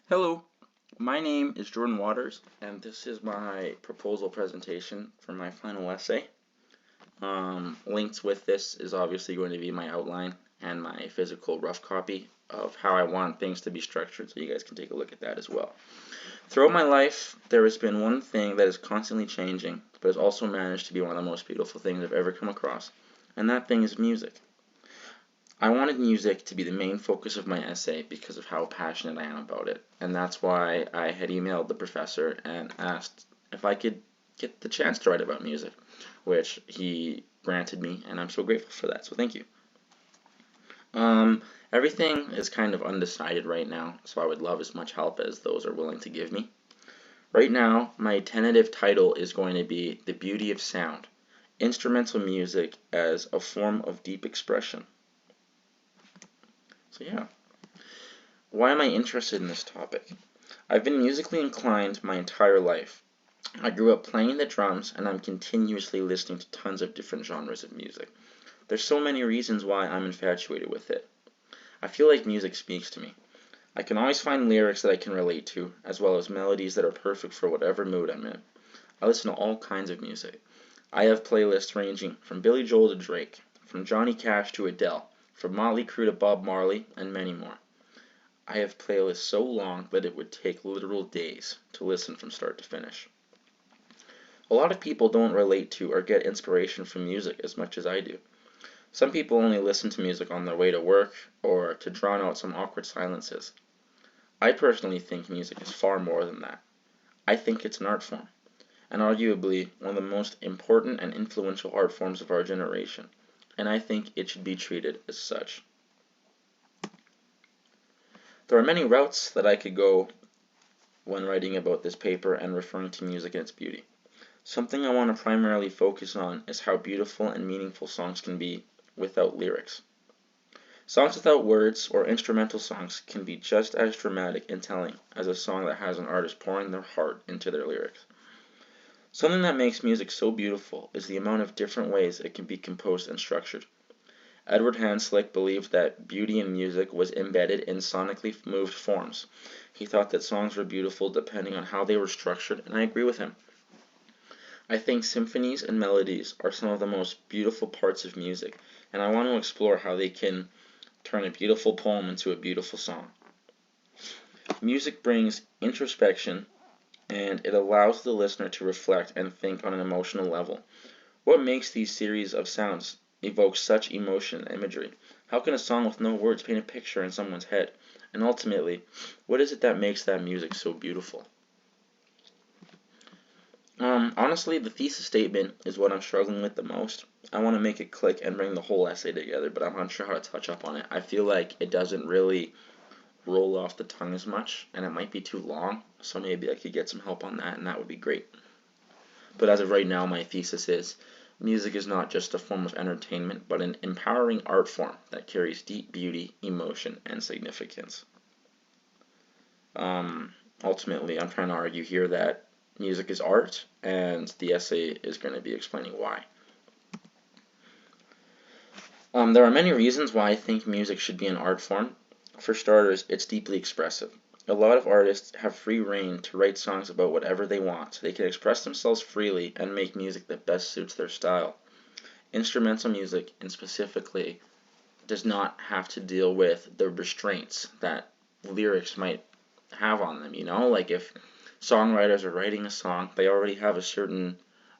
Hello, my name is Jordan Waters, and this is my proposal presentation for my final essay. Linked with this is obviously going to be my outline and my physical rough copy of how I want things to be structured, so you guys can take a look at that as well. Throughout my life, there has been one thing that is constantly changing, but has also managed to be one of the most beautiful things I've ever come across, and that thing is music. I wanted music to be the main focus of my essay because of how passionate I am about it, and that's why I had emailed the professor and asked if I could get the chance to write about music, which he granted me, and I'm so grateful for that, so thank you. Everything is kind of undecided right now, so I would love as much help as those are willing to give me. Right now, my tentative title is going to be The Beauty of Sound, Instrumental Music as a Form of Deep Expression. So yeah. Why am I interested in this topic? I've been musically inclined my entire life. I grew up playing the drums and I'm continuously listening to tons of different genres of music. There's so many reasons why I'm infatuated with it. I feel like music speaks to me. I can always find lyrics that I can relate to, as well as melodies that are perfect for whatever mood I'm in. I listen to all kinds of music. I have playlists ranging from Billy Joel to Drake, from Johnny Cash to Adele, from Motley Crue to Bob Marley, and many more. I have playlists so long that it would take literal days to listen from start to finish. A lot of people don't relate to or get inspiration from music as much as I do. Some people only listen to music on their way to work or to drown out some awkward silences. I personally think music is far more than that. I think it's an art form, and arguably one of the most important and influential art forms of our generation, and I think it should be treated as such. There are many routes that I could go when writing about this paper and referring to music and its beauty. Something I want to primarily focus on is how beautiful and meaningful songs can be without lyrics. Songs without words or instrumental songs can be just as dramatic and telling as a song that has an artist pouring their heart into their lyrics. Something that makes music so beautiful is the amount of different ways it can be composed and structured. Edward Hanslick believed that beauty in music was embedded in sonically moved forms. He thought that songs were beautiful depending on how they were structured, and I agree with him. I think symphonies and melodies are some of the most beautiful parts of music, and I want to explore how they can turn a beautiful poem into a beautiful song. Music brings introspection, and it allows the listener to reflect and think on an emotional level. What makes these series of sounds evoke such emotion and imagery? How can a song with no words paint a picture in someone's head? And ultimately, what is it that makes that music so beautiful? Honestly, the thesis statement is what I'm struggling with the most. I want to make it click and bring the whole essay together, but I'm unsure how to touch up on it. I feel like it doesn't really roll off the tongue as much, and it might be too long, so maybe I could get some help on that, and that would be great. But as of right now, my thesis is music is not just a form of entertainment, but an empowering art form that carries deep beauty, emotion, and significance. Ultimately, I'm trying to argue here that music is art, and the essay is going to be explaining why. There are many reasons why I think music should be an art form. For starters, it's deeply expressive. A lot of artists have free rein to write songs about whatever they want. They can express themselves freely and make music that best suits their style. Instrumental music, and specifically, does not have to deal with the restraints that lyrics might have on them, Like if songwriters are writing a song, they already have a certain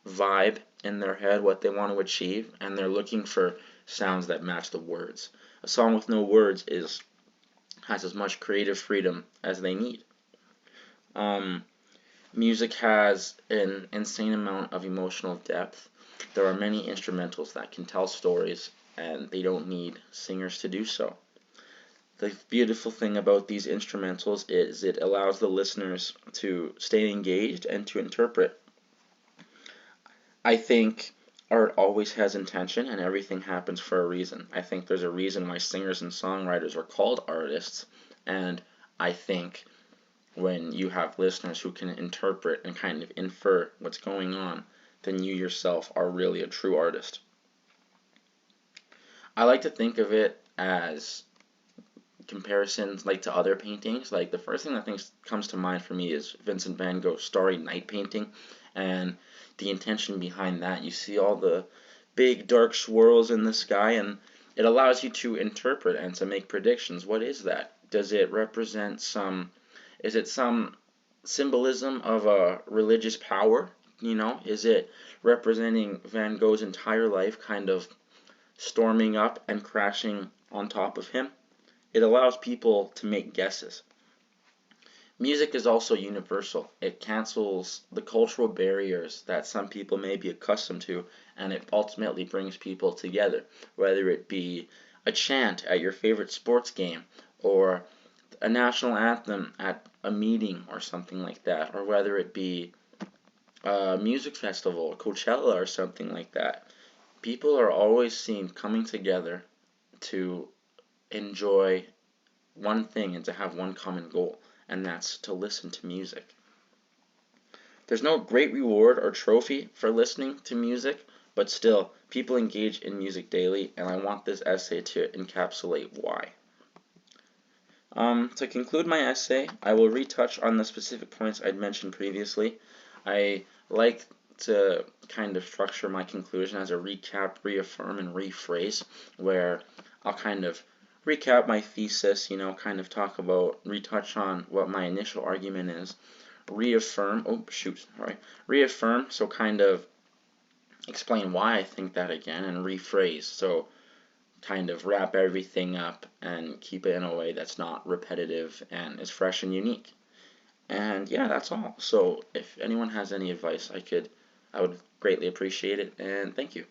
vibe in their head, what they want to achieve, and they're looking for sounds that match the words. A song with no words has as much creative freedom as they need. Music has an insane amount of emotional depth. There are many instrumentals that can tell stories, and they don't need singers to do so. The beautiful thing about these instrumentals is it allows the listeners to stay engaged and to interpret. I think art always has intention and everything happens for a reason. I think there's a reason why singers and songwriters are called artists, and I think when you have listeners who can interpret and kind of infer what's going on, then you yourself are really a true artist. I like to think of it as comparisons like to other paintings. Like the first thing that comes to mind for me is Vincent van Gogh's Starry Night painting, and the intention behind that. You see all the big dark swirls in the sky, and it allows you to interpret and to make predictions. What is that? Does it represent some, is it some symbolism of a religious power? Is it representing Van Gogh's entire life kind of storming up and crashing on top of him? It allows people to make guesses. Music is also universal. It cancels the cultural barriers that some people may be accustomed to, and it ultimately brings people together, whether it be a chant at your favorite sports game, or a national anthem at a meeting or something like that, or whether it be a music festival, Coachella or something like that. People are always seen coming together to enjoy one thing and to have one common goal, and that's to listen to music. There's no great reward or trophy for listening to music, but still, people engage in music daily, and I want this essay to encapsulate why. To conclude my essay, I will retouch on the specific points I'd mentioned previously. I like to kind of structure my conclusion as a recap, reaffirm, and rephrase, where I'll kind of recap my thesis, kind of retouch on what my initial argument is, reaffirm, so kind of explain why I think that again, and rephrase, so kind of wrap everything up and keep it in a way that's not repetitive and is fresh and unique. And yeah, that's all. So if anyone has any advice, I would greatly appreciate it, and thank you.